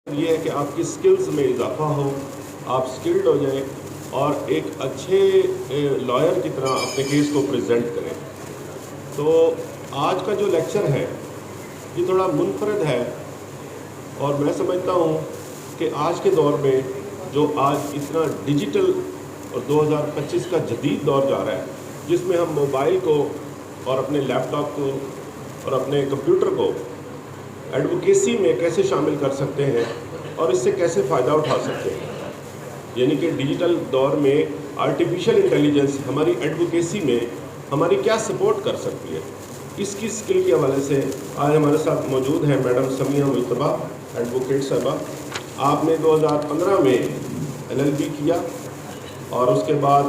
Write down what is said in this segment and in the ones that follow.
ये है कि आपकी स्किल्स में इजाफा हो, आप स्किल्ड हो जाएं और एक अच्छे लॉयर की तरह अपने केस को प्रेजेंट करें। तो आज का जो लेक्चर है ये थोड़ा मुनफरद है और मैं समझता हूँ कि आज के दौर में जो आज इतना डिजिटल और 2025 का जदीद दौर जा रहा है जिसमें हम मोबाइल को और अपने लैपटॉप को और अपने कंप्यूटर को एडवोकेसी में कैसे शामिल कर सकते हैं और इससे कैसे फ़ायदा उठा सकते हैं। यानी कि डिजिटल दौर में आर्टिफिशियल इंटेलिजेंस हमारी एडवोकेसी में हमारी क्या सपोर्ट कर सकती है, इसकी स्किल के हवाले से आज हमारे साथ मौजूद हैं मैडम समिया मुजतबा, एडवोकेट साहबा। आपने 2015 में LLB किया और उसके बाद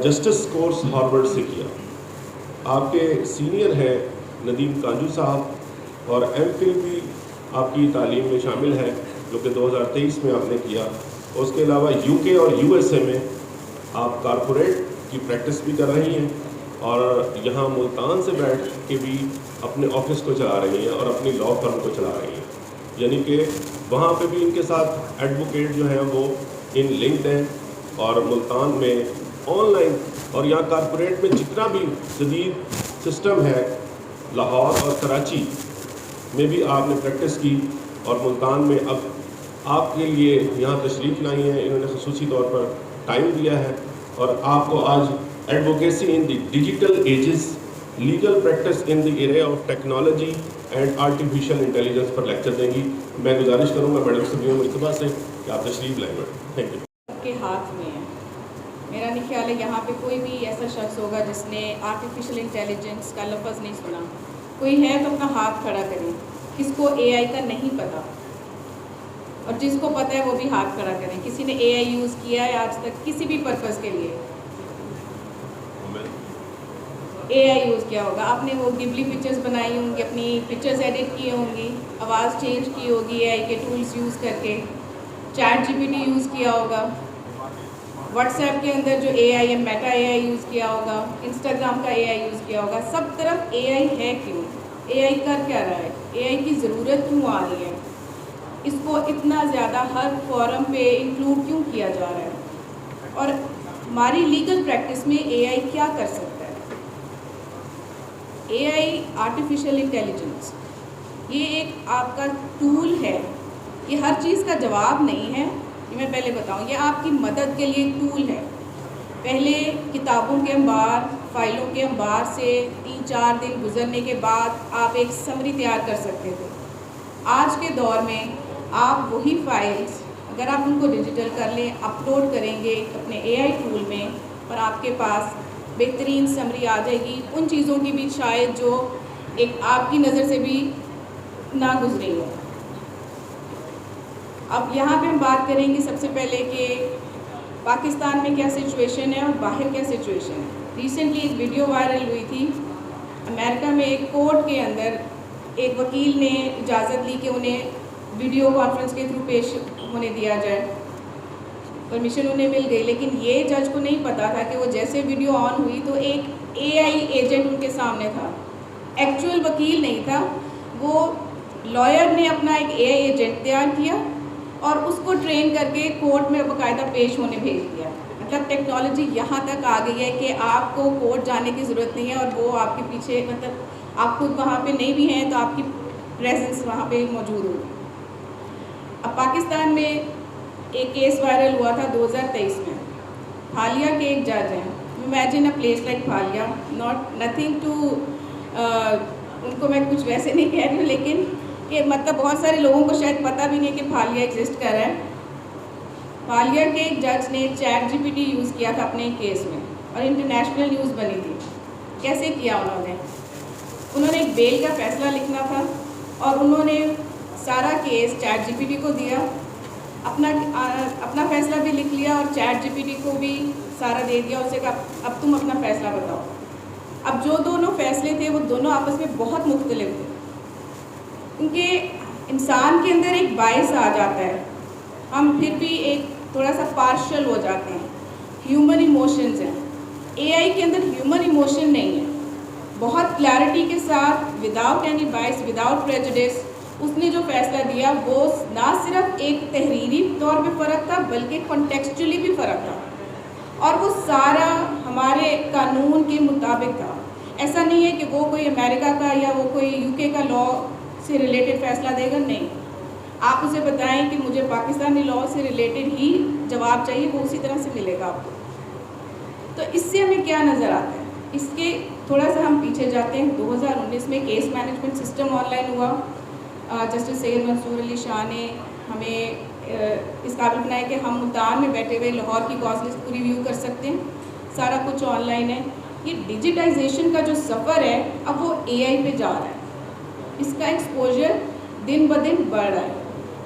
जस्टिस कोर्स हार्वर्ड से किया। आपके सीनियर हैं नदीम कांजू साहब और MPhil भी आपकी तालीम में शामिल है जो कि 2023 में आपने किया। उसके अलावा UK और USA में आप कारपोरेट की प्रैक्टिस भी कर रही हैं और यहाँ मुल्तान से बैठ के भी अपने ऑफिस को चला रही हैं और अपनी लॉ फर्म को चला रही हैं। यानी कि वहाँ पे भी इनके साथ एडवोकेट जो हैं वो इन लिंक्ड हैं और मुल्तान में ऑनलाइन और यहाँ कारपोरेट में जितना भी जदीद सिस्टम है लाहौर और कराची में भी आपने प्रैक्टिस की और मुल्तान में अब आपके लिए यहाँ तशरीफ़ लाई है। इन्होंने ख़ुसूसी तौर पर टाइम दिया है और आपको आज advocacy in the digital ages, legal practice in the area of technology and artificial intelligence पर लेक्चर देंगी। मैं गुजारिश करूँगा मैडम समिया मुजतबा से कि आप तशरीफ़ लाएँ मैडम। Thank you. आपके हाथ में है। मेरा नहीं ख्याल है यहाँ पे कोई भी ऐसा शख्स होगा जिसने आर्टिफिशियल इंटेलिजेंस का लफ्ज़ नहीं सुना। कोई है तो अपना हाथ खड़ा करें। किसको AI का नहीं पता और जिसको पता है वो भी हाथ खड़ा करें। किसी ने AI यूज़ किया है आज तक किसी भी पर्पज़ के लिए? AI यूज़ किया होगा आपने, वो गिबली पिक्चर्स बनाई होंगी, अपनी पिक्चर्स एडिट की होंगी, आवाज़ चेंज की होगी AI के टूल्स यूज़ करके, ChatGPT यूज़ किया होगा, व्हाट्सएप के अंदर जो AI है मेटा AI यूज़ किया होगा, इंस्टाग्राम का AI यूज़ किया होगा। सब तरफ AI है क्यों? AI कर क्या रहा है? AI की ज़रूरत क्यों आ रही है? इसको इतना ज़्यादा हर फोरम पे इंक्लूड क्यों किया जा रहा है? और हमारी लीगल प्रैक्टिस में AI क्या कर सकता है? AI आर्टिफिशियल इंटेलिजेंस ये एक आपका टूल है, ये हर चीज़ का जवाब नहीं है। ये मैं पहले बताऊं, ये आपकी मदद के लिए एक टूल है। पहले किताबों के अंबार, फाइलों के अंबार से 3-4 दिन गुजरने के बाद आप एक समरी तैयार कर सकते थे। आज के दौर में आप वही फाइल्स अगर आप उनको डिजिटल कर लें, अपलोड करेंगे अपने AI टूल में और आपके पास बेहतरीन समरी आ जाएगी उन चीज़ों की भी शायद जो एक आपकी नज़र से भी ना गुजरी हो। अब यहाँ पे हम बात करेंगे सबसे पहले कि पाकिस्तान में क्या सिचुएशन है और बाहर क्या सिचुएशन है। रिसेंटली एक वीडियो वायरल हुई थी, अमेरिका में एक कोर्ट के अंदर एक वकील ने इजाज़त ली कि उन्हें वीडियो कॉन्फ्रेंस के थ्रू पेश होने दिया जाए। परमिशन उन्हें मिल गई, लेकिन ये जज को नहीं पता था कि वो जैसे वीडियो ऑन हुई तो एक AI एजेंट उनके सामने था, एक्चुअल वकील नहीं था। वो लॉयर ने अपना एक AI एजेंट तैयार किया और उसको ट्रेन करके कोर्ट में बाकायदा पेश होने भेज दिया। मतलब टेक्नोलॉजी यहाँ तक आ गई है कि आपको कोर्ट जाने की ज़रूरत नहीं है और वो आपके पीछे, मतलब आप खुद वहाँ पे नहीं भी हैं तो आपकी प्रेजेंस वहाँ पे मौजूद होगी। अब पाकिस्तान में एक केस वायरल हुआ था 2023 में। हालिया के एक जज हैं, इमेजिन अ प्लेस लाइक हालिया, नथिंग टू उनको मैं कुछ वैसे नहीं कह रही हूँ, लेकिन कि मतलब बहुत सारे लोगों को शायद पता भी नहीं कि फालिया एग्जिस्ट कर रहा है। फालिया के एक जज ने ChatGPT यूज़ किया था अपने केस में और इंटरनेशनल न्यूज़ बनी थी। कैसे किया उन्होंने एक बेल का फ़ैसला लिखना था और उन्होंने सारा केस ChatGPT को दिया, अपना फ़ैसला भी लिख लिया और ChatGPT को भी सारा दे दिया। उससे कहा अब तुम अपना फ़ैसला बताओ। अब जो दोनों फ़ैसले थे वो दोनों आपस में बहुत मुख्तलिफ थे, क्योंकि इंसान के अंदर एक बायस आ जाता है, हम फिर भी एक थोड़ा सा पार्शल हो जाते हैं। ह्यूमन इमोशंस हैं, AI के अंदर ह्यूमन इमोशन नहीं है। बहुत क्लैरिटी के साथ, विदाउट एनी बायस, विदाउट प्रेजुडिस, उसने जो फैसला दिया वो ना सिर्फ एक तहरीरी तौर पे फ़र्क था बल्कि कॉन्टेक्चुअली भी फ़र्क था और वो सारा हमारे कानून के मुताबिक था। ऐसा नहीं है कि वो कोई अमेरिका का या वो कोई यूके का लॉ से रिलेटेड फ़ैसला देगा, नहीं। आप उसे बताएं कि मुझे पाकिस्तानी लॉ से रिलेटेड ही जवाब चाहिए, वो उसी तरह से मिलेगा आपको। तो इससे हमें क्या नज़र आता है? इसके थोड़ा सा हम पीछे जाते हैं। 2019 में केस मैनेजमेंट सिस्टम ऑनलाइन हुआ। जस्टिस सैयद मंसूर अली शाह ने हमें इस काबिल बनाया कि हम मुल्तान में बैठे हुए लाहौर की कॉज लिस्ट पूरी व्यू कर सकते हैं, सारा कुछ ऑनलाइन है। ये डिजिटाइजेशन का जो सफ़र है अब वो AI पे जा रहा है, इसका एक्सपोजर दिन ब दिन बढ़ रहा है।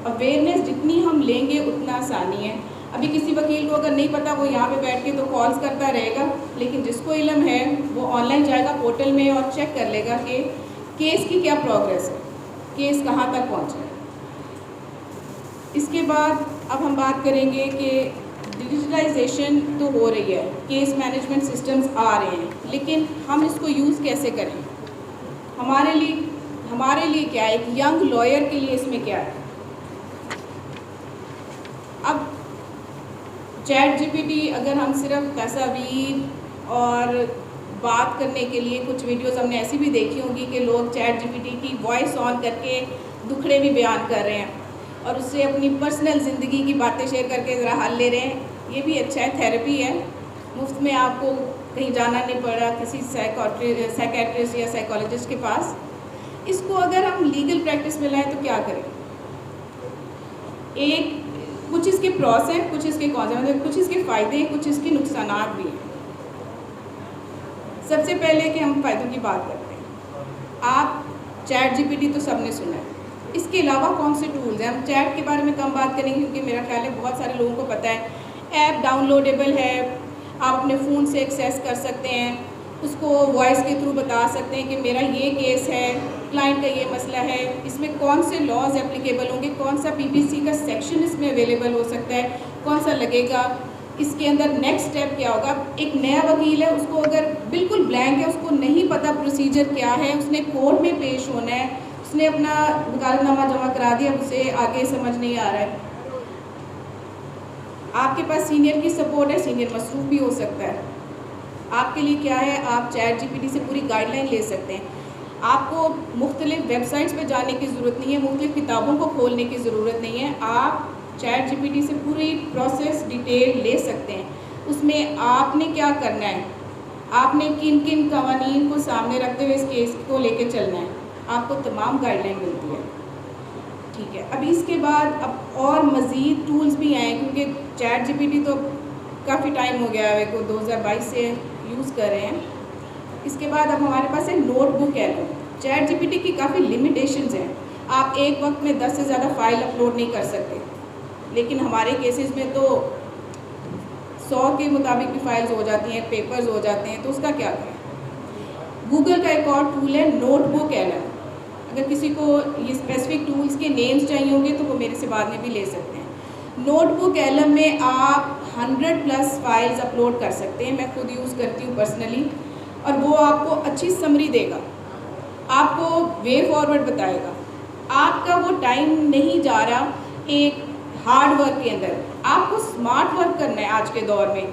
अवेयरनेस जितनी हम लेंगे उतना आसानी है। अभी किसी वकील को अगर नहीं पता वो यहाँ पे बैठ के तो कॉल्स करता रहेगा, लेकिन जिसको इल्म है वो ऑनलाइन जाएगा पोर्टल में और चेक कर लेगा कि केस की क्या प्रोग्रेस है, केस कहाँ तक पहुँचा है। इसके बाद अब हम बात करेंगे कि डिजिटलाइजेशन तो हो रही है, केस मैनेजमेंट सिस्टम्स आ रहे हैं, लेकिन हम इसको यूज़ कैसे करें? हमारे लिए क्या है, एक यंग लॉयर के लिए इसमें क्या है? अब ChatGPT अगर हम सिर्फ तस्वीर और बात करने के लिए, कुछ वीडियोस हमने ऐसी भी देखी होंगी कि लोग ChatGPT की वॉइस ऑन करके दुखड़े भी बयान कर रहे हैं और उससे अपनी पर्सनल ज़िंदगी की बातें शेयर करके ज़रा हल ले रहे हैं। ये भी अच्छा है, थेरेपी है, मुफ्त में आपको कहीं जाना नहीं पड़ रहा किसी साइकेट्रिस्ट या साइकोलॉजिस्ट के पास। इसको अगर हम लीगल प्रैक्टिस में लाएँ तो क्या करें? कुछ इसके प्रॉस हैं, कुछ इसके कॉन्स हैं, मतलब कुछ इसके फ़ायदे हैं, कुछ इसके नुकसानात भी हैं। सबसे पहले कि हम फ़ायदों की बात करते हैं। आप ChatGPT तो सबने सुना है, इसके अलावा कौन से टूल्स हैं? हम चैट के बारे में कम बात करेंगे क्योंकि मेरा ख्याल है बहुत सारे लोगों को पता है। ऐप डाउनलोडेबल है, आप अपने फ़ोन से एक्सेस कर सकते हैं, उसको वॉइस के थ्रू बता सकते हैं कि मेरा ये केस है, क्लाइंट का ये मसला है, इसमें कौन से लॉज एप्लीकेबल होंगे, कौन सा PPC का सेक्शन इसमें अवेलेबल हो सकता है, कौन सा लगेगा, इसके अंदर नेक्स्ट स्टेप क्या होगा। एक नया वकील है, उसको अगर बिल्कुल ब्लैंक है, उसको नहीं पता प्रोसीजर क्या है, उसने कोर्ट में पेश होना है, उसने अपना वकालतनामा जमा करा दिया, उसे आगे समझ नहीं आ रहा है। आपके पास सीनियर की सपोर्ट है, सीनियर मसरूफ़ भी हो सकता है। आपके लिए क्या है, आप ChatGPT से पूरी गाइडलाइन ले सकते हैं। आपको मुख्तलिफ वेबसाइट्स पे जाने की ज़रूरत नहीं है, मुख्तलिफ किताबों को खोलने की ज़रूरत नहीं है। आप ChatGPT से पूरी प्रोसेस डिटेल ले सकते हैं। उसमें आपने क्या करना है, आपने किन किन कवानीन को सामने रखते हुए इस केस को लेकर चलना है, आपको तमाम गाइडलाइन मिलती है। ठीक है, अब इसके बाद अब और मज़ीद टूल्स भी आए, क्योंकि ChatGPT तो काफ़ी टाइम हो गया है, को 2022 से यूज़ कर रहे हैं। इसके बाद अब हमारे पास है नोटबुक एलएम। ChatGPT की काफ़ी लिमिटेशंस हैं, आप एक वक्त में 10 से ज़्यादा फ़ाइल अपलोड नहीं कर सकते, लेकिन हमारे केसेस में तो 100 के मुताबिक भी फाइल्स हो जाती हैं, पेपर्स हो जाते हैं, तो उसका क्या करें? गूगल का एक और टूल है नोटबुक एलएम। अगर किसी को ये स्पेसिफिक टूल्स के नेम्स चाहिए होंगे तो वो मेरे से बाद में भी ले सकते हैं। नोटबुक एलएम में आप 100+ फाइल्स अपलोड कर सकते हैं, मैं खुद यूज़ करती हूँ पर्सनली, और वो आपको अच्छी समरी देगा, आपको वे फॉरवर्ड बताएगा। आपका वो टाइम नहीं जा रहा एक हार्ड वर्क के अंदर, आपको स्मार्ट वर्क करना है। आज के दौर में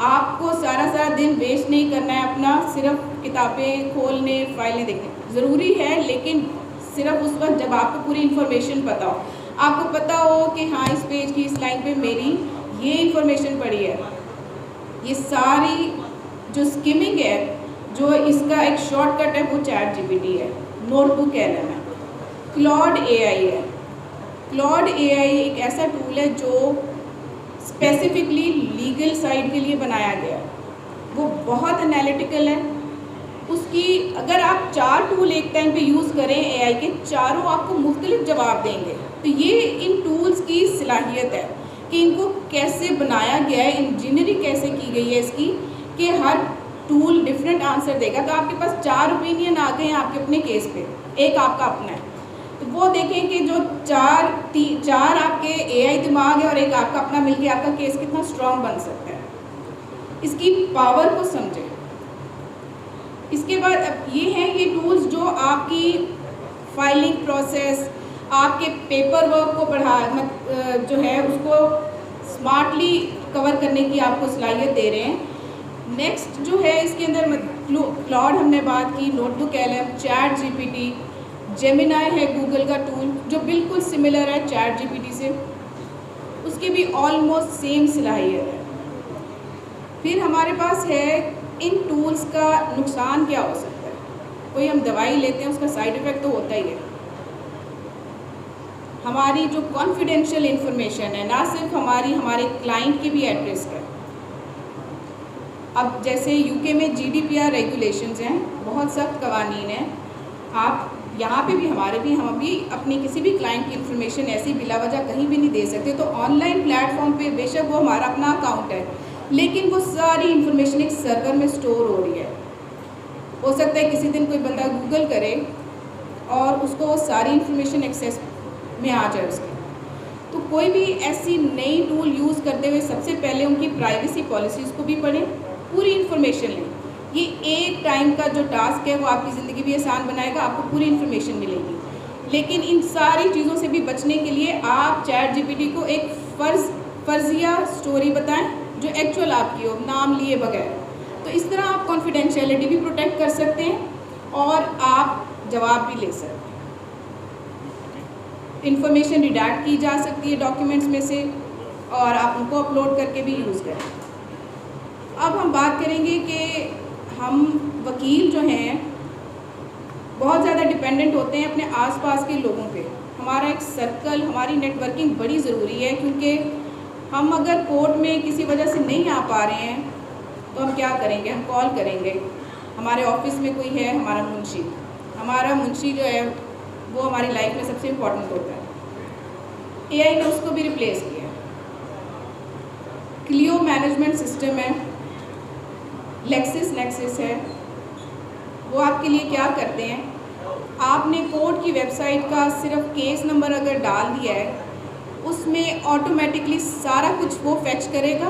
आपको सारा दिन वेस्ट नहीं करना है अपना, सिर्फ किताबें खोलने, फाइलें देखने ज़रूरी है, लेकिन सिर्फ उस वक्त जब आपको पूरी इन्फॉर्मेशन पता हो, आपको पता हो कि हाँ इस पेज की इस लाइन पे मेरी ये इन्फॉर्मेशन पड़ी है। ये सारी जो स्किमिंग है, जो इसका एक शॉर्टकट है, वो ChatGPT है, नोटबुक एलएम है, क्लॉड AI है। क्लॉड AI एक ऐसा टूल है जो स्पेसिफिकली लीगल साइड के लिए बनाया गया है, वो बहुत एनालिटिकल है। उसकी अगर आप 4 टूल एक टाइम पे यूज़ करें AI के, चारों आपको मुख्तलिफ जवाब देंगे। तो ये इन टूल्स की सलाहियत है कि इनको कैसे बनाया गया है, इंजीनियरिंग कैसे की गई है इसकी, कि हर टूल डिफरेंट आंसर देगा। तो आपके पास 4 ओपिनियन आ गए हैं आपके अपने केस पे, एक आपका अपना है, तो वो देखें कि जो चार आपके AI दिमाग है और एक आपका अपना मिलके आपका केस कितना स्ट्रॉन्ग बन सकता है, इसकी पावर को समझें। इसके बाद अब ये हैं ये टूल्स जो आपकी फाइलिंग प्रोसेस, आपके पेपर वर्क को जो है उसको स्मार्टली कवर करने की आपको सलाहियत दे रहे हैं। नेक्स्ट जो है इसके अंदर क्लॉड हमने बात की, notebook LM, chat GPT, Gemini है गूगल का टूल जो बिल्कुल सिमिलर है चैट GPT से, उसकी भी ऑलमोस्ट सेम सलाहियत है। फिर हमारे पास है इन टूल्स का नुकसान क्या हो सकता है। कोई हम दवाई लेते हैं उसका साइड इफ़ेक्ट तो होता ही है। हमारी जो कॉन्फिडेंशियल इंफॉर्मेशन है, ना सिर्फ हमारे क्लाइंट की भी एट रिस्क है। अब जैसे यूके में GDPR रेगुलेशंस हैं, बहुत सख्त कवानीन हैं। आप यहाँ पे भी हम भी अपनी किसी भी क्लाइंट की इंफॉर्मेशन ऐसी बिला वजह कहीं भी नहीं दे सकते। तो ऑनलाइन प्लेटफॉर्म पे बेशक वो हमारा अपना अकाउंट है, लेकिन वो सारी इंफॉर्मेशन एक सर्वर में स्टोर हो रही है। हो सकता है किसी दिन कोई बंदा गूगल करे और उसको वो सारी इंफॉर्मेशन एक्सेस में आ जाए उसके। तो कोई भी ऐसी नई टूल यूज़ करते हुए सबसे पहले उनकी प्राइवेसी पॉलिसीज़ को भी पढ़ें, पूरी इन्फॉर्मेशन लें। ये एक टाइम का जो टास्क है वो आपकी ज़िंदगी भी आसान बनाएगा, आपको पूरी इन्फॉर्मेशन मिलेगी। लेकिन इन सारी चीज़ों से भी बचने के लिए आप चैट GPT को एक फर्जिया स्टोरी बताएं जो एक्चुअल आपकी हो, नाम लिए बगैर। तो इस तरह आप कॉन्फिडेंशियलिटी भी प्रोटेक्ट कर सकते हैं और आप जवाब भी ले सकते हैं। इंफॉर्मेशन रिडैक्ट की जा सकती है डॉक्यूमेंट्स में से और आप उनको अपलोड करके भी यूज़ करें। अब हम बात करेंगे कि हम वकील जो हैं बहुत ज़्यादा डिपेंडेंट होते हैं अपने आसपास के लोगों पे। हमारा एक सर्कल, हमारी नेटवर्किंग बड़ी ज़रूरी है, क्योंकि हम अगर कोर्ट में किसी वजह से नहीं आ पा रहे हैं तो हम क्या करेंगे, हम कॉल करेंगे। हमारे ऑफिस में कोई है, हमारा मुंशी जो है वो हमारी लाइफ में सबसे इम्पोर्टेंट होता है। AI ने उसको भी रिप्लेस किया। क्लियो मैनेजमेंट सिस्टम है, लेक्सिस नेक्सिस है, वो आपके लिए क्या करते हैं, आपने कोर्ट की वेबसाइट का सिर्फ केस नंबर अगर डाल दिया है उसमें ऑटोमेटिकली सारा कुछ वो फेच करेगा।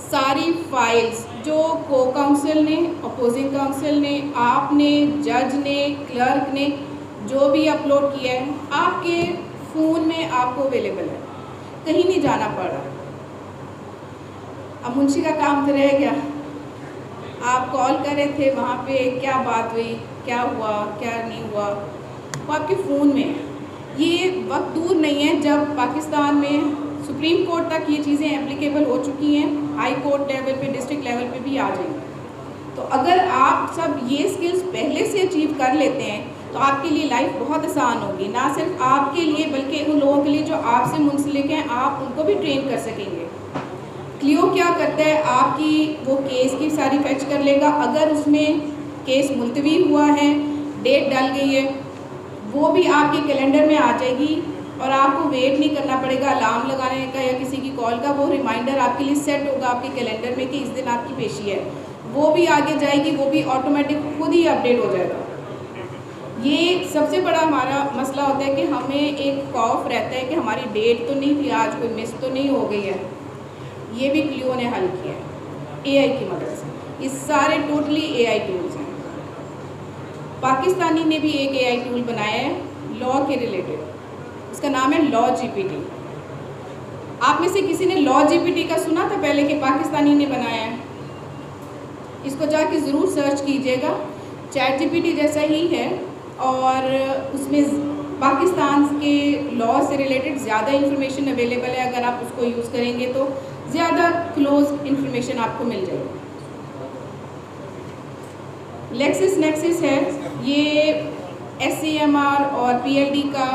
सारी फाइल्स जो को काउंसिल ने, अपोजिंग काउंसिल ने, आपने, जज ने, क्लर्क ने जो भी अपलोड किया है आपके फ़ोन में आपको अवेलेबल है, कहीं नहीं जाना पड़ रहा। अब मुंशी का काम तो रह गया, आप कॉल कर रहे थे वहाँ पे क्या बात हुई, क्या हुआ, क्या नहीं हुआ, वो आपके फ़ोन में है। ये वक्त दूर नहीं है जब पाकिस्तान में सुप्रीम कोर्ट तक ये चीज़ें एप्लीकेबल हो चुकी हैं, हाई कोर्ट लेवल पे, डिस्ट्रिक्ट लेवल पे भी आ जाएंगी। तो अगर आप सब ये स्किल्स पहले से अचीव कर लेते हैं तो आपके लिए लाइफ बहुत आसान होगी, ना सिर्फ आपके लिए बल्कि उन लोगों के लिए जो आपसे मुंसलिक हैं, आप उनको भी ट्रेन कर सकेंगे। क्लियो क्या करता है, आपकी वो केस की सारी फैच कर लेगा। अगर उसमें केस मुलतवी हुआ है, डेट डाल गई है, वो भी आपके कैलेंडर में आ जाएगी और आपको वेट नहीं करना पड़ेगा अलार्म लगाने का या किसी की कॉल का। वो रिमाइंडर आपके लिए सेट होगा आपके कैलेंडर में कि इस दिन आपकी पेशी है, वो भी आगे जाएगी, वो भी ऑटोमेटिक खुद ही अपडेट हो जाएगा। ये सबसे बड़ा हमारा मसला होता है कि हमें एक खौफ रहता है कि हमारी डेट तो नहीं थी आज, कोई मिस तो नहीं हो गई है। ये भी क्लियो ने हल किया है AI की मदद से। ये सारे टोटली AI टूल्स हैं। पाकिस्तानी ने भी एक AI टूल बनाया है लॉ के रिलेटेड, उसका नाम है लॉ GPT। आप में से किसी ने लॉ GPT का सुना था पहले कि पाकिस्तानी ने बनाया है? इसको जाके ज़रूर सर्च कीजिएगा। चैट GPT जैसा ही है और उसमें पाकिस्तान के लॉ से रिलेटेड ज़्यादा इन्फॉर्मेशन अवेलेबल है। अगर आप उसको यूज़ करेंगे तो ज़्यादा क्लोज इन्फॉर्मेशन आपको मिल जाएगी। लेक्सिस नेक्सिस है, ये SCMR और PLD का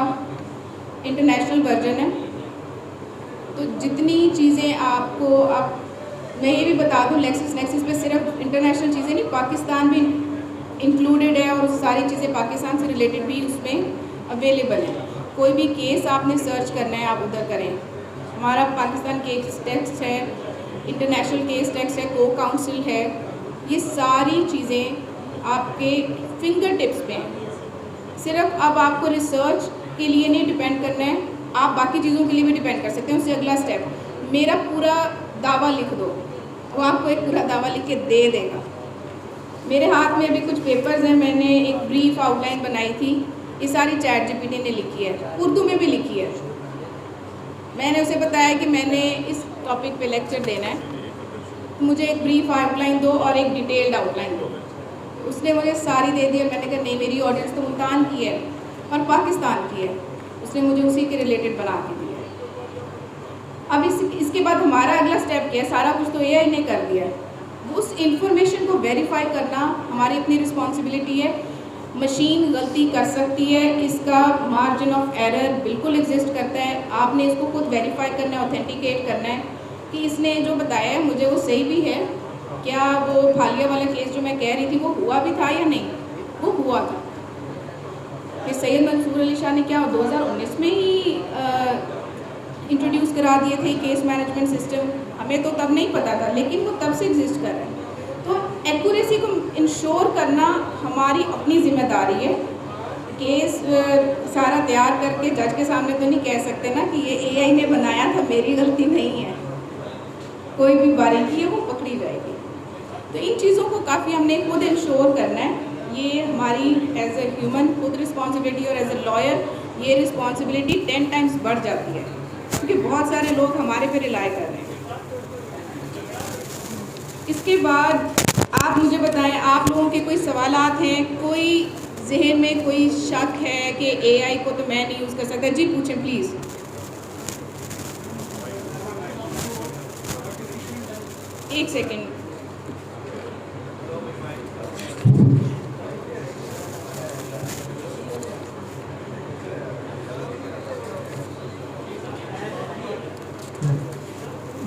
इंटरनेशनल वर्जन है। तो जितनी चीज़ें आपको, अब मैं ये भी बता दूं, लेक्सिस नेक्सिस पे सिर्फ इंटरनेशनल चीज़ें नहीं, पाकिस्तान भी इंक्लूडेड है और सारी चीज़ें पाकिस्तान से रिलेटेड भी उसमें अवेलेबल है। कोई भी केस आपने सर्च करना है आप उधर करें। हमारा पाकिस्तान केस टेक्स्ट है, इंटरनेशनल केस टेक्स्ट है, को काउंसिल है, ये सारी चीज़ें आपके फिंगर टिप्स पे हैं। सिर्फ अब आपको रिसर्च के लिए नहीं डिपेंड करना है, आप बाकी चीज़ों के लिए भी डिपेंड कर सकते हैं। उससे अगला स्टेप, मेरा पूरा दावा लिख दो, वो आपको एक पूरा दावा लिख के दे देगा। मेरे हाथ में अभी कुछ पेपर्स हैं, मैंने एक ब्रीफ आउटलाइन बनाई थी ये सारी चैट जीपीटी ने लिखी है, उर्दू में भी लिखी है। मैंने उसे बताया कि मैंने इस टॉपिक पे लेक्चर देना है, मुझे एक ब्रीफ आउटलाइन दो और एक डिटेल्ड आउटलाइन दो। उसने मुझे सारी दे दी और मैंने कहा नहीं, मेरी ऑडियंस तो मुल्तान की है और पाकिस्तान की है। उसने मुझे उसी के रिलेटेड बना के दिया। अब इसके बाद हमारा अगला स्टेप क्या है? सारा कुछ तो एआई ने कर दिया है। उस इंफॉर्मेशन को वेरीफाई करना हमारी अपनी रिस्पॉन्सिबिलिटी है। मशीन गलती कर सकती है, इसका मार्जिन ऑफ एरर बिल्कुल एग्जिस्ट करता है। आपने इसको खुद वेरीफाई करना है, ऑथेंटिकेट करना है कि इसने जो बताया है मुझे वो सही भी है। क्या वो फालिया वाला केस जो मैं कह रही थी वो हुआ भी था या नहीं? वो हुआ था। कि सैयद मंसूर अली शाह ने क्या 2019 में ही इंट्रोड्यूस करा दिए थे केस मैनेजमेंट सिस्टम। हमें तो तब नहीं पता था, लेकिन वो तब से एग्जिस्ट कर रहा है। तो एक्यूरेसी को इंश्योर करना हमारी अपनी जिम्मेदारी है। केस सारा तैयार करके जज के सामने तो नहीं कह सकते ना कि ये एआई ने बनाया था, मेरी गलती नहीं है। कोई भी बारीकी है वो पकड़ी जाएगी। तो इन चीज़ों को काफ़ी हमने खुद इंश्योर करना है। ये हमारी एज ए ह्यूमन खुद रिस्पॉन्सिबिलिटी और एज ए लॉयर ये रिस्पॉन्सिबिलिटी 10 टाइम्स बढ़ जाती है, क्योंकि बहुत सारे लोग हमारे पे रिलाई कर रहे हैं। इसके बाद आप मुझे बताएं, आप लोगों के कोई सवालात हैं? कोई जहन में कोई शक है कि एआई को तो मैं नहीं यूज़ कर सकता? जी पूछें प्लीज़। एक सेकेंड।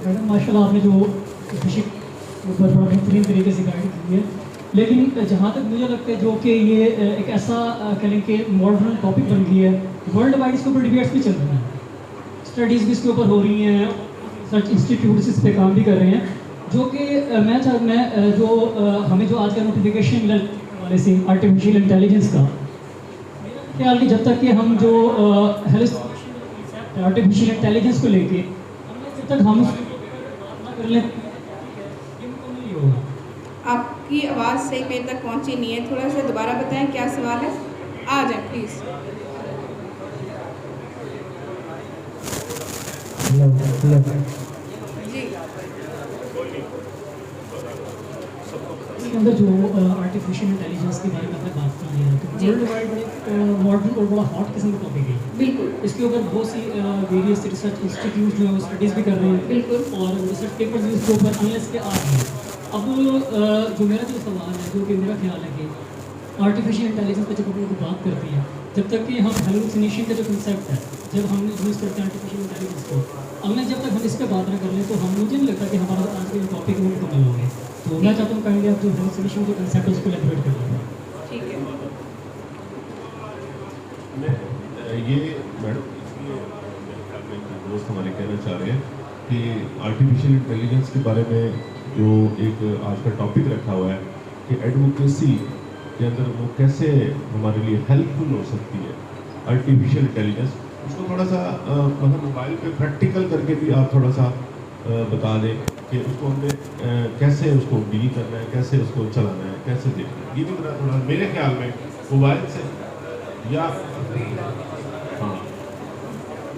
मैडम माशाल्लाह आपने जो विषय ऊपर बड़ा बेहतरीन तरीके से गाइड की है, लेकिन जहाँ तक मुझे लगता है जो कि ये एक ऐसा कहें कि मॉडर्न टॉपिक बन गई है, वर्ल्ड वाइड इसके ऊपर डिबेट्स भी चल रही हैं, स्टडीज़ भी इसके ऊपर हो रही हैं, रिसर्च इंस्टीट्यूट्स इस पे काम भी कर रहे हैं, जो कि हमें जो आज का नोटिफिकेशन वाले से आर्टिफिशियल इंटेलिजेंस का, मेरा ख्याल कि जब तक कि हम जो आर्टिफिशियल इंटेलिजेंस को लेके जब तक हम कर लें नहीं होगा। आपकी आवाज़ सही मेरे तक पहुंची नहीं है, थोड़ा सा दोबारा बताएं क्या सवाल है। आ जाए प्लीज़। जी इसके अंदर जो आर्टिफिशियल इंटेलिजेंस के बारे में आपने बात की है, तो वर्ल्ड वाइड मॉडर्न और बड़ा हॉट किस्म का टॉपिक है। बिल्कुल। इसके ऊपर बहुत सी वेरियस रिसर्च इंस्टीट्यूट जो है वो स्टडीज़ भी कर रहे हैं, बिल्कुल। और रिसर्च पेपर्स भी इसके ऊपर अनलेस के आ रहे हैं। अब जो मेरा जो सवाल है, जो कि मेरा ख्याल है कि आर्टिफिशियल इंटेलिजेंस पर जब हम लोग बात करते हैं, जब तक कि हम हेलुसिनेशन का जो कंसेप्ट है, जब हम यूज़ करते हैं आर्टिफिशियल इंटेलिजेंस को, अनलेस जब तक हम इस पर बात ना कर लें तो हम मुझे नहीं लगता कि हमारा आज का जो टॉपिक है वो मुकम्मल होंगे। तो मैं चाहता हूँ काइंडली आप जो हेलुसिनेशन जो कंसेप्ट है उसको एलैबोरेट कर लें। ठीक है। ये मैडम इसलिए मेरे ख्याल में एक दोस्त हमारे कहना चाह रहे हैं कि आर्टिफिशियल इंटेलिजेंस के बारे में जो एक आज का टॉपिक रखा हुआ है कि एडवोकेसी के अंदर वो कैसे हमारे लिए हेल्पफुल हो सकती है आर्टिफिशियल इंटेलिजेंस, उसको थोड़ा सा मतलब मोबाइल पे प्रैक्टिकल करके भी आप थोड़ा सा बता दें कि उसको हमने कैसे उसको डील करना है, कैसे उसको चलाना है, कैसे देखना है। ये भी थोड़ा मेरे ख्याल में मोबाइल से या हाँ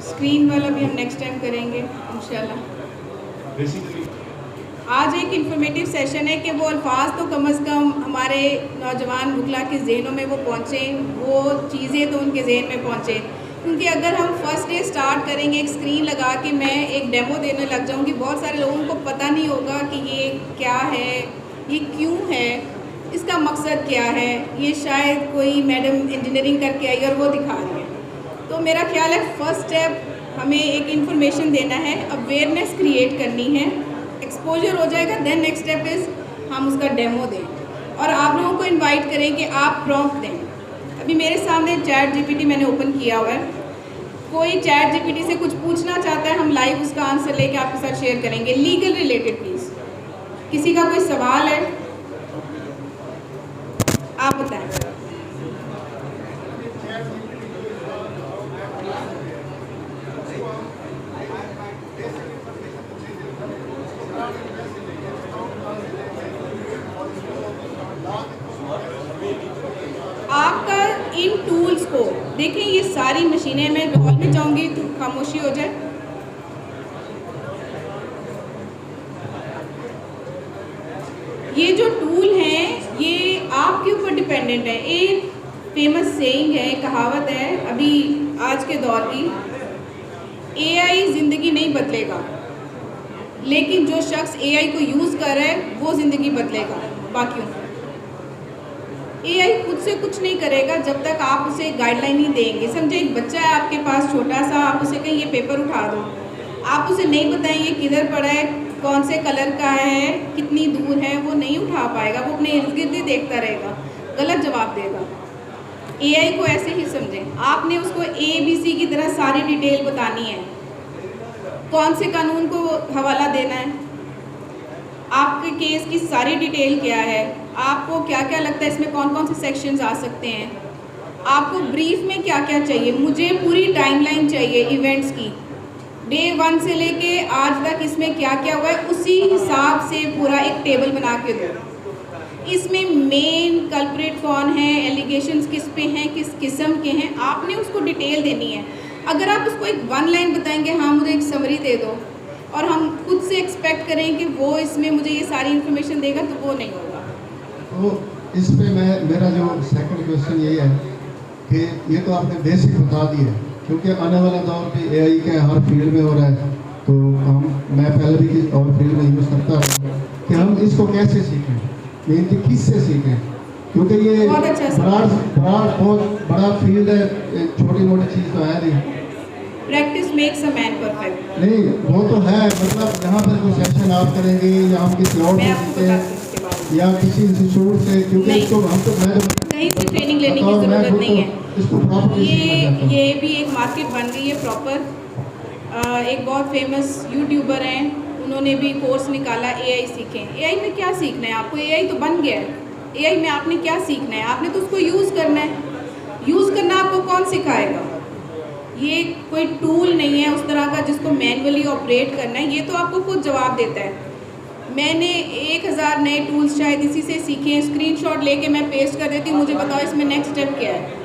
स्क्रीन वाला भी हम नेक्स्ट टाइम करेंगे इंशाल्लाह। बेसिकली आज एक इन्फॉर्मेटिव सेशन है कि वो अल्फाज तो कम से कम हमारे नौजवान बुकला के जहनों में वो पहुँचें, वो चीज़ें तो उनके जहन में पहुँचें। क्योंकि अगर हम फर्स्ट डे स्टार्ट करेंगे एक स्क्रीन लगा के मैं एक डेमो देने लग जाऊंगी, बहुत सारे लोगों को पता नहीं होगा कि ये क्या है, ये क्यों है, इसका मकसद क्या है। ये शायद कोई मैडम इंजीनियरिंग करके आई और वो दिखा रही है। तो मेरा ख्याल है फर्स्ट स्टेप हमें एक इन्फॉर्मेशन देना है, अवेयरनेस क्रिएट करनी है, एक्सपोजर हो जाएगा, देन नेक्स्ट स्टेप इज़ हम उसका डेमो दें और आप लोगों को इनवाइट करें कि आप प्रॉम्प्ट दें। अभी मेरे सामने चैट जीपीटी मैंने ओपन किया हुआ है, कोई चैट जीपीटी से कुछ पूछना चाहता है, हम लाइव उसका आंसर लेके आपके साथ शेयर करेंगे। लीगल रिलेटेड प्लीज़, किसी का कोई सवाल है आप बताएं। आपका इन टूल्स को देखें ये सारी मशीनें, मैं हॉल में जाऊंगी तो खामोशी हो जाए। ये जो टूल हैं ये आपके ऊपर डिपेंडेंट है। एक फेमस सेइंग है, कहावत है अभी आज के दौर की, एआई ज़िंदगी नहीं बदलेगा, लेकिन जो शख्स एआई को यूज़ कर रहा है वो ज़िंदगी बदलेगा बाकियों को। एआई खुद से कुछ नहीं करेगा जब तक आप उसे गाइडलाइन नहीं देंगे। समझे एक बच्चा है आपके पास छोटा सा, आप उसे कहें ये पेपर उठा दो, आप उसे नहीं बताएंगे किधर पड़ा है, कौन से कलर का है, कितनी दूर है, वो नहीं उठा पाएगा, वो अपने इर्द गिर्द ही देखता रहेगा, गलत जवाब देगा। एआई को ऐसे ही समझें, आपने उसको ABC की तरह सारी डिटेल बतानी है, कौन से कानून को हवाला देना है, आपके केस की सारी डिटेल क्या है, आपको क्या क्या लगता है इसमें कौन कौन से सेक्शंस आ सकते हैं, आपको ब्रीफ में क्या क्या चाहिए। मुझे पूरी टाइमलाइन चाहिए इवेंट्स की, डे 1 से लेके आज तक इसमें क्या क्या हुआ है, उसी हिसाब से पूरा एक टेबल बना के दो। इसमें मेन कल्प्रिट कौन है, एलिगेशंस किस पे हैं, किस किस्म के हैं, आपने उसको डिटेल देनी है। अगर आप उसको एक 1 लाइन बताएंगे, हाँ मुझे एक समरी दे दो, और हम खुद से एक्सपेक्ट करें कि वो इसमें मुझे ये सारी इन्फॉर्मेशन देगा, तो वो नहीं होगा। तो इस पे मेरा जो सेकंड क्वेश्चन यही है कि ये तो आपने बेसिक बता दिया है, क्योंकि आने वाला दौर पे एआई का हर फील्ड में हो रहा है, तो मैं पहले भी किसी और फील्ड में यूज़ करता हूँ कि हम इसको कैसे सीखें, मेन तो किस से सीखें, क्योंकि ये बहुत अच्छा बहुत बड़ा फील्ड है, छोटी मोटी चीज़ तो है नहीं। Practice makes a man perfect. नहीं वो तो है, मतलब यहाँ पर कोई सेशन आप करेंगे या हम किसी और मैं से आपको सीखें बताती हूँ इसके बारे में। या किसी इंस्टीट्यूट से, क्योंकि नहीं। इसको हम तो मैं कहीं से ट्रेनिंग लेने की ज़रूरत नहीं है। इसको प्रॉपर ये भी एक मार्केट बन गई है प्रॉपर। एक बहुत फेमस यूट्यूबर हैं, उन्होंने भी कोर्स निकाला एआई सीखें। एआई में क्या सीखना है आपको, एआई तो बन गया है, एआई में आपने क्या सीखना है, आपने तो उसको यूज़ करना है। यूज़ करना आपको कौन सिखाएगा, ये कोई टूल नहीं है उस तरह का जिसको मैनुअली ऑपरेट करना है, ये तो आपको खुद जवाब देता है। मैंने 1000 नए टूल्स शायद इसी से सीखे हैं, स्क्रीनशॉट लेके मैं पेस्ट कर देती हूँ, मुझे बताओ इसमें नेक्स्ट स्टेप क्या है।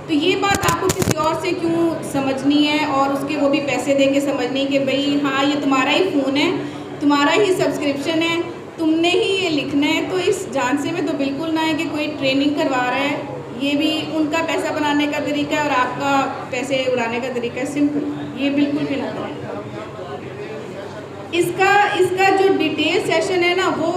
तो ये बात आपको किसी और से क्यों समझनी है और उसके वो भी पैसे दे के समझनी कि भाई हाँ ये तुम्हारा ही फ़ोन है, तुम्हारा ही सब्सक्रिप्शन है, तुमने ही ये लिखना है। तो इस झांसे में तो बिल्कुल ना है कि कोई ट्रेनिंग करवा रहा है, ये भी उनका पैसा बनाने का तरीका है और आपका पैसे उड़ाने का तरीका है, सिंपल, ये बिल्कुल भी ना करें। इसका जो डिटेल सेशन है ना वो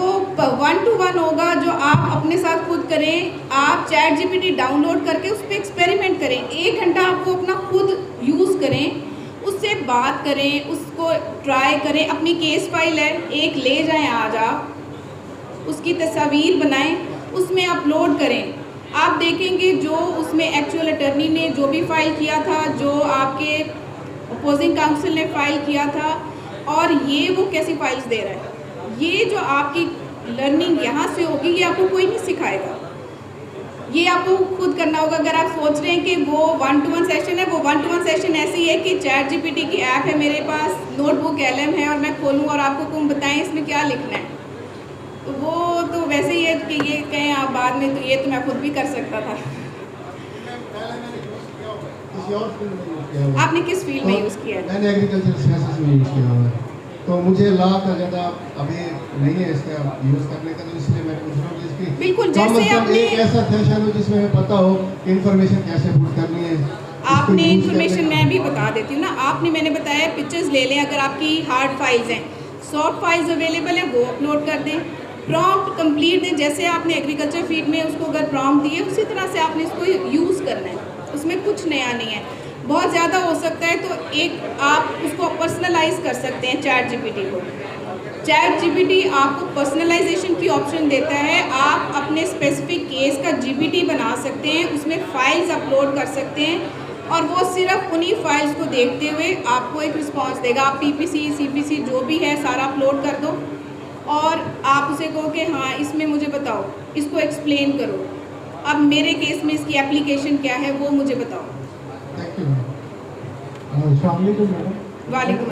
1 to 1 होगा, जो आप अपने साथ खुद करें। आप ChatGPT डाउनलोड करके उस पर एक्सपेरिमेंट करें, 1 घंटा आपको अपना खुद यूज़ करें, उससे बात करें, उसको ट्राई करें। अपनी केस फाइल है एक ले जाएं आज आप, उसकी तस्वीर बनाएं, उसमें अपलोड करें। आप देखेंगे जो उसमें एक्चुअल अटर्नी ने जो भी फाइल किया था, जो आपके अपोजिंग काउंसिल ने फाइल किया था, और ये वो कैसी फाइल्स दे रहा है। ये जो आपकी लर्निंग यहाँ से होगी, ये आपको कोई नहीं सिखाएगा, ये आपको खुद करना होगा। अगर आप सोच रहे हैं कि वो 1 to 1 सेशन है, वो 1 to 1 सेशन ऐसी है कि ChatGPT की ऐप है मेरे पास, नोटबुक LM है और मैं खोलूँ और आपको तुम बताएं इसमें क्या लिखना है, तो वो तो वैसे ही है कि ये कहें आप बाद में, तो ये तो मैं खुद भी कर सकता था। किसी और फील्ड में यूज़ किया हुआ है। आपने किस फील्ड में यूज़ किया है? मैंने एग्रीकल्चर साइंसेस में यूज़ किया हुआ है, तो मुझे लॉ का ज़्यादा अभी नहीं है इसका यूज़ करने का, तो इसलिए मैं पूछ रहा हूँ कि इसकी बिल्कुल, जैसे आपने एक ऐसा सेशन हो जिसमें हमें पता हो कि इन्फॉर्मेशन कैसे पुट करनी है। आपने इन्फॉर्मेशन मैं भी बता देती हूँ ना। आपने मैंने बताया पिक्चर्स ले लें, अगर आपकी हार्ड फाइल्स हैं, सॉफ्ट फाइल्स अवेलेबल है वो अपलोड कर दें, प्रॉम्प्ट कंप्लीट दें। जैसे आपने एग्रीकल्चर फील्ड में उसको अगर प्रॉम्प्ट दिए, उसी तरह से आपने इसको यूज़ करना है, उसमें कुछ नया नहीं है। बहुत ज़्यादा हो सकता है तो एक आप उसको पर्सनलाइज कर सकते हैं ChatGPT को। ChatGPT आपको पर्सनलाइजेशन की ऑप्शन देता है, आप अपने स्पेसिफिक केस का GPT बना सकते हैं, उसमें फाइल्स अपलोड कर सकते हैं और वो सिर्फ उन्हीं फाइल्स को देखते हुए आपको एक रिस्पांस देगा। आप PPC CPC जो भी है सारा अपलोड कर दो और आप उसे कहो कि हाँ इसमें मुझे बताओ, इसको एक्सप्लेन करो, अब मेरे केस में इसकी एप्लीकेशन क्या है वो मुझे बताओ। Thank you. वालेकुम।